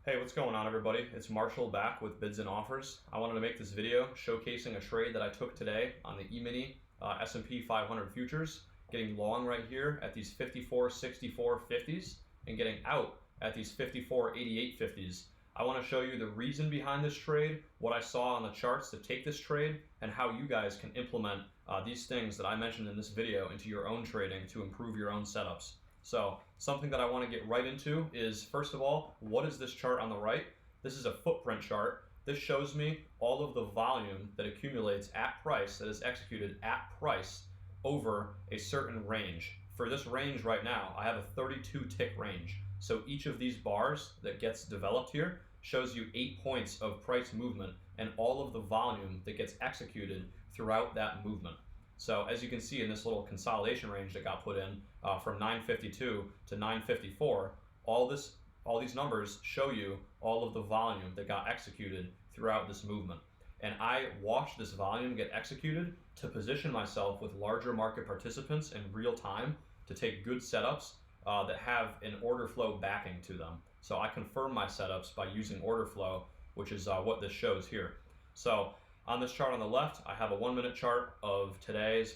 Hey, what's going on everybody? It's Marshall back with Bids and Offers. I wanted to make this video showcasing a trade that I took today on the E-mini S&P 500 futures, getting long right here at these 54.64.50s and getting out at these 54.88.50s. I want to show you the reason behind this trade, what I saw on the charts to take this trade, and how you guys can implement these things that I mentioned in this video into your own trading to improve your own setups. So something that I want to get right into is, first of all, what is this chart on the right? This is a footprint chart. This shows me all of the volume that accumulates at price, that is executed at price over a certain range. For this range right now, I have a 32 tick range. So each of these bars that gets developed here shows you 8 points of price movement and all of the volume that gets executed throughout that movement. So as you can see in this little consolidation range that got put in from 952 to 954, all these numbers show you all of the volume that got executed throughout this movement. And I watched this volume get executed to position myself with larger market participants in real time to take good setups that have an order flow backing to them. So I confirm my setups by using order flow, which is what this shows here. So on this chart on the left, I have a 1 minute chart of today's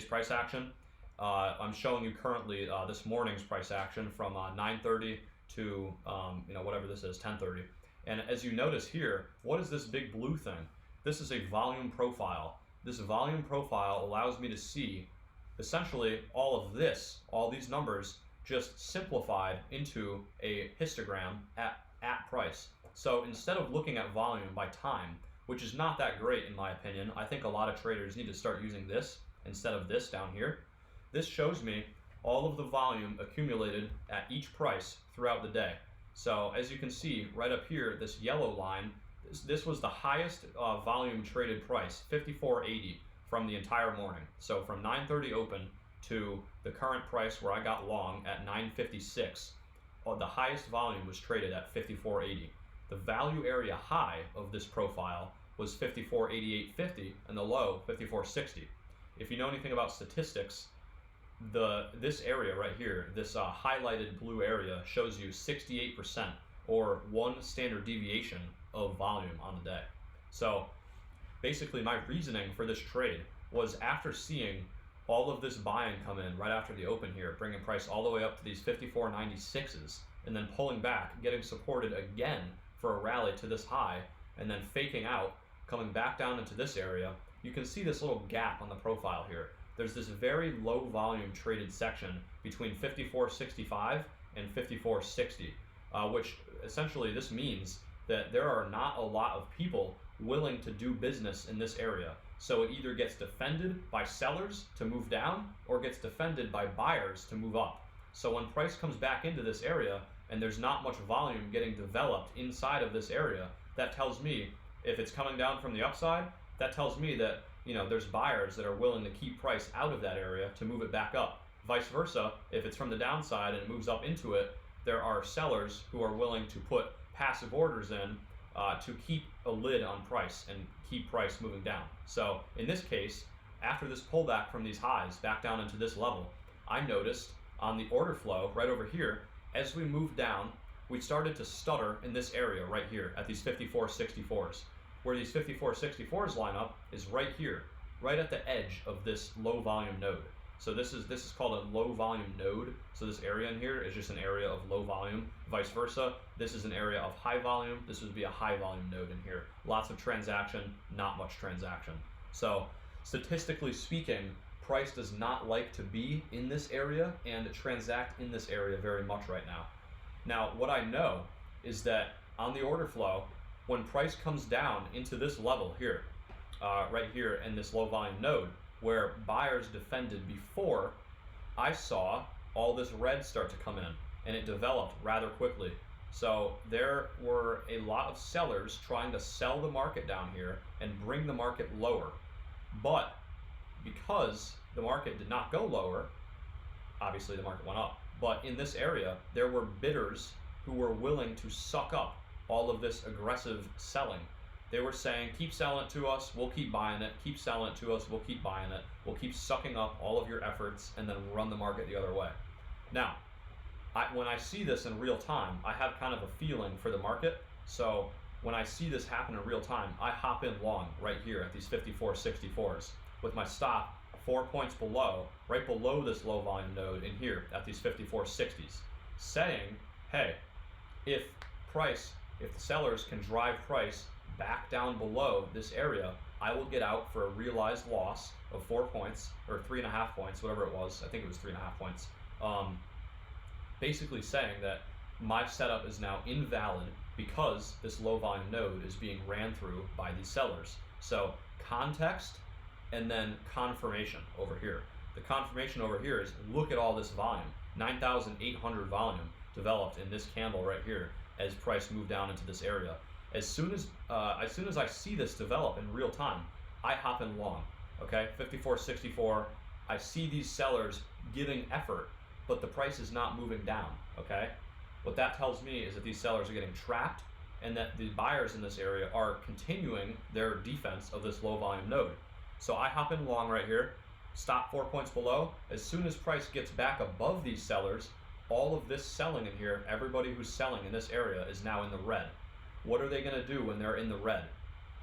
price action. I'm showing you currently this morning's price action from 9:30 to whatever this is, 10:30. And as you notice here, what is this big blue thing? This is a volume profile. This volume profile allows me to see essentially all these numbers just simplified into a histogram at price. So instead of looking at volume by time, which is not that great in my opinion, I think a lot of traders need to start using this instead of this down here. This shows me all of the volume accumulated at each price throughout the day. So as you can see right up here, this yellow line, this was the highest volume traded price, 54.80 from the entire morning. So from 9:30 open to the current price where I got long at 9:56, the highest volume was traded at 54.80. The value area high of this profile was 54.88.50 and the low 54.60. If you know anything about statistics, this area right here, this highlighted blue area, shows you 68% or one standard deviation of volume on the day. So basically my reasoning for this trade was, after seeing all of this buying come in right after the open here, bringing price all the way up to these 54.96s and then pulling back, getting supported again for a rally to this high, and then faking out, coming back down into this area, you can see this little gap on the profile here. There's this very low volume traded section between 54.65 and 54.60, which essentially this means that there are not a lot of people willing to do business in this area. So it either gets defended by sellers to move down or gets defended by buyers to move up. So when price comes back into this area and there's not much volume getting developed inside of this area, that tells me, if it's coming down from the upside, that tells me that there's buyers that are willing to keep price out of that area to move it back up. Vice versa, if it's from the downside and it moves up into it, there are sellers who are willing to put passive orders in to keep a lid on price and keep price moving down. So in this case, after this pullback from these highs back down into this level, I noticed on the order flow right over here, as we moved down, we started to stutter in this area right here at these 54.64s. Where these 54.64s line up is right here, right at the edge of this low volume node. So this is called a low volume node. So this area in here is just an area of low volume. Vice versa, this is an area of high volume. This would be a high volume node in here. Lots of transaction, not much transaction. So statistically speaking, price does not like to be in this area and transact in this area very much right now. Now, what I know is that on the order flow, when price comes down into this level here, right here in this low volume node, where buyers defended before, I saw all this red start to come in, and it developed rather quickly. So there were a lot of sellers trying to sell the market down here and bring the market lower. But because the market did not go lower, obviously the market went up. But in this area, there were bidders who were willing to suck up all of this aggressive selling. They were saying, keep selling it to us, we'll keep buying it, keep selling it to us, we'll keep buying it, we'll keep sucking up all of your efforts and then run the market the other way. Now, when I see this in real time, I have kind of a feeling for the market. So when I see this happen in real time, I hop in long right here at these 54.64s with my stop 4 points below, right below this low volume node in here at these 54.60s, saying, hey, if the sellers can drive price back down below this area, I will get out for a realized loss of 4 points or 3.5 points, whatever it was. I think it was 3.5 points. Basically saying that my setup is now invalid because this low volume node is being ran through by these sellers. So context and then confirmation over here. The confirmation over here is, look at all this volume, 9,800 volume developed in this candle right here as price moved down into this area. As soon as I see this develop in real time, I hop in long. Okay, 54.64. I see these sellers giving effort, but the price is not moving down. Okay, what that tells me is that these sellers are getting trapped, and that the buyers in this area are continuing their defense of this low volume node. So I hop in long right here, stop 4 points below. As soon as price gets back above these sellers, all of this selling in here, everybody who's selling in this area is now in the red. What are they going to do when they're in the red?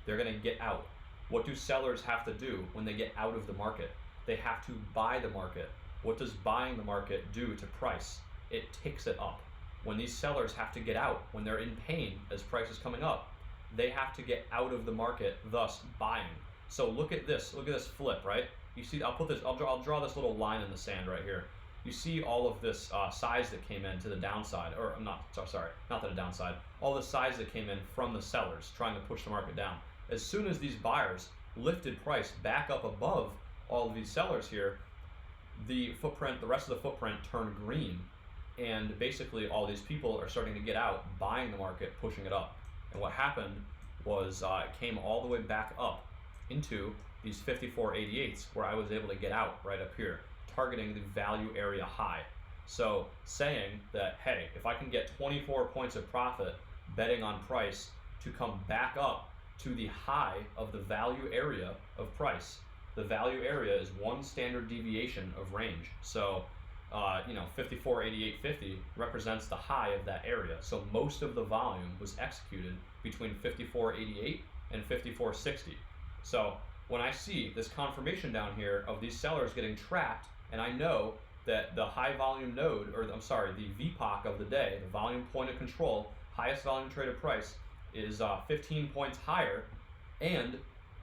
They're going to get out. What do sellers have to do when they get out of the market? They have to buy the market. What does buying the market do to price? It ticks it up. When these sellers have to get out, when they're in pain as price is coming up, they have to get out of the market, thus buying. So look at this flip, right? You see, I'll draw this little line in the sand right here. You see all of this size that came in to the downside, or not to the downside, all the size that came in from the sellers trying to push the market down. As soon as these buyers lifted price back up above all of these sellers here, the rest of the footprint turned green, and basically all these people are starting to get out, buying the market, pushing it up. And what happened was it came all the way back up into these 54.88s, where I was able to get out right up here, targeting the value area high. So saying that, hey, if I can get 24 points of profit betting on price to come back up to the high of the value area of price, the value area is one standard deviation of range. So 54.8850 represents the high of that area. So most of the volume was executed between 54.88 and 54.60. So when I see this confirmation down here of these sellers getting trapped, and I know that the high volume node, the VPOC of the day, the volume point of control, highest volume traded price, is 15 points higher, and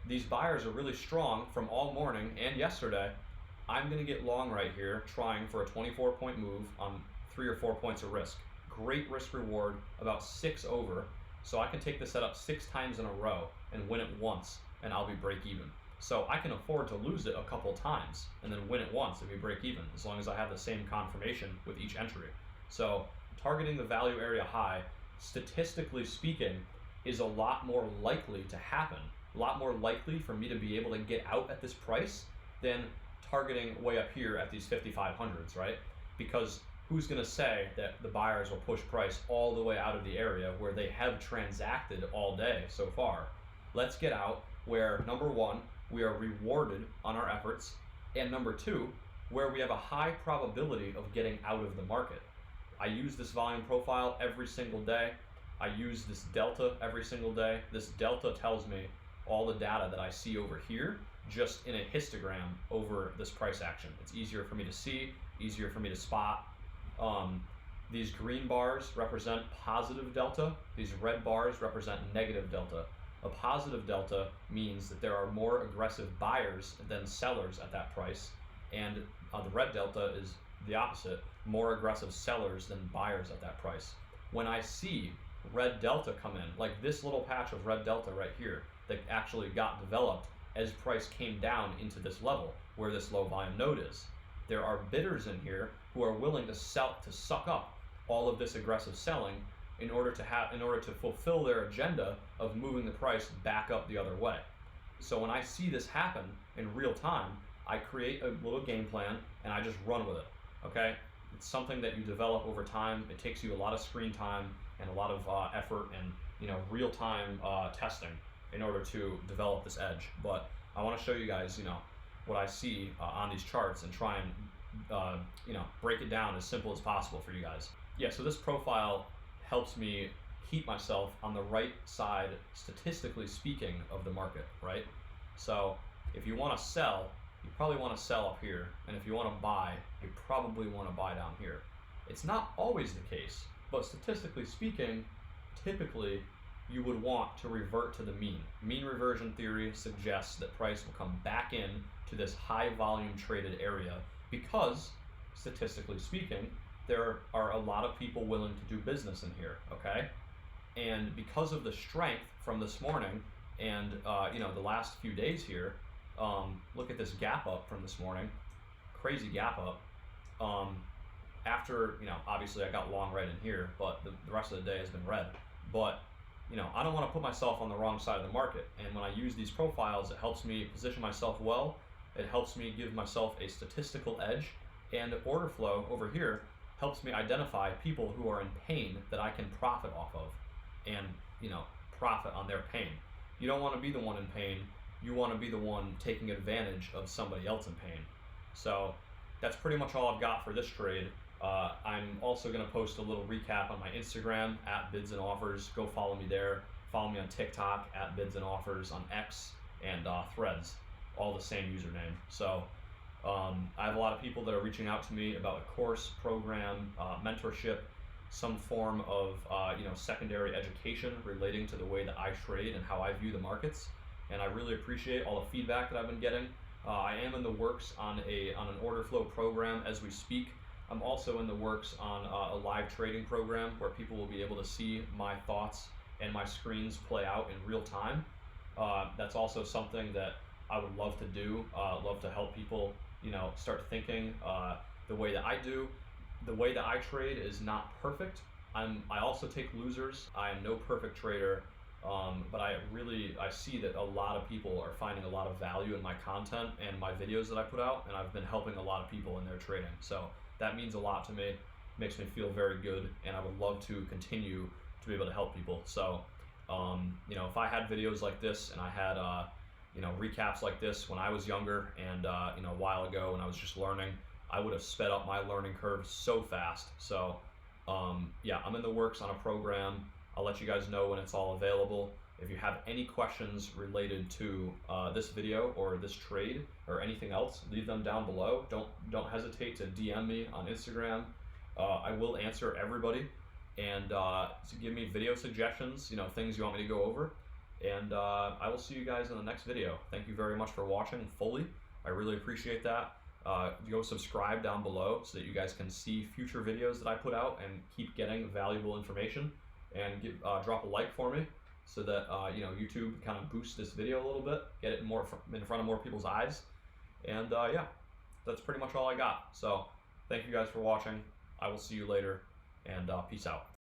these buyers are really strong from all morning and yesterday, I'm going to get long right here, trying for a 24-point move on 3 or 4 points of risk. Great risk reward, about 6 over, so I can take the setup 6 times in a row and win it once, and I'll be break even. So I can afford to lose it a couple times and then win it once and be break even, as long as I have the same confirmation with each entry. So targeting the value area high, statistically speaking, is a lot more likely to happen, a lot more likely for me to be able to get out at this price than targeting way up here at these 5500s, right? Because who's going to say that the buyers will push price all the way out of the area where they have transacted all day so far? Let's get out where, number one, we are rewarded on our efforts, and number two, where we have a high probability of getting out of the market. I use this volume profile every single day. I use this delta every single day. This delta tells me all the data that I see over here, just in a histogram over this price action. It's easier for me to see, easier for me to spot. These green bars represent positive delta. These red bars represent negative delta. A positive delta means that there are more aggressive buyers than sellers at that price, and the red delta is the opposite, more aggressive sellers than buyers at that price. When I see red delta come in, like this little patch of red delta right here that actually got developed as price came down into this level where this low volume node is, there are bidders in here who are willing to suck up all of this aggressive selling in order to fulfill their agenda of moving the price back up the other way. So when I see this happen in real time, I create a little game plan and I just run with it. Okay, it's something that you develop over time. It takes you a lot of screen time and a lot of effort and real-time testing in order to develop this edge. But I want to show you guys what I see on these charts and try and break it down as simple as possible for you guys. Yeah, so this profile helps me keep myself on the right side, statistically speaking, of the market, right? So if you want to sell, you probably want to sell up here, and if you want to buy, you probably want to buy down here. It's not always the case, but statistically speaking, typically you would want to revert to the mean. Mean reversion theory suggests that price will come back in to this high volume traded area because, statistically speaking, there are a lot of people willing to do business in here, okay? And because of the strength from this morning and the last few days here, look at this gap up from this morning, crazy gap up. After, obviously I got long red in here, but the rest of the day has been red. But, I don't want to put myself on the wrong side of the market. And when I use these profiles, it helps me position myself well. It helps me give myself a statistical edge. And the order flow over here helps me identify people who are in pain that I can profit off of and, profit on their pain. You don't want to be the one in pain. You want to be the one taking advantage of somebody else in pain. So that's pretty much all I've got for this trade. I'm also going to post a little recap on my Instagram at Bids and Offers. Go follow me there. Follow me on TikTok at Bids and Offers, on X and Threads, all the same username. So I have a lot of people that are reaching out to me about a course, program, mentorship, some form of secondary education relating to the way that I trade and how I view the markets. And I really appreciate all the feedback that I've been getting. I am in the works on an order flow program as we speak. I'm also in the works on a live trading program where people will be able to see my thoughts and my screens play out in real time. That's also something that I would love to do. Love to help people, start thinking the way that I do. The way that I trade is not perfect. I also take losers. I am no perfect trader. But I see that a lot of people are finding a lot of value in my content and my videos that I put out, and I've been helping a lot of people in their trading. So that means a lot to me, makes me feel very good, and I would love to continue to be able to help people. So, if I had videos like this and I had, recaps like this when I was younger and, a while ago when I was just learning, I would have sped up my learning curve so fast. So, I'm in the works on a program. I'll let you guys know when it's all available. If you have any questions related to this video or this trade or anything else, leave them down below. Don't hesitate to DM me on Instagram. I will answer everybody, and to give me video suggestions, things you want me to go over. And I will see you guys in the next video. Thank you very much for watching fully. I really appreciate that. Go subscribe down below so that you guys can see future videos that I put out and keep getting valuable information. And drop a like for me so that YouTube kind of boosts this video a little bit, get it more in front of more people's eyes. And that's pretty much all I got. So thank you guys for watching. I will see you later, and peace out.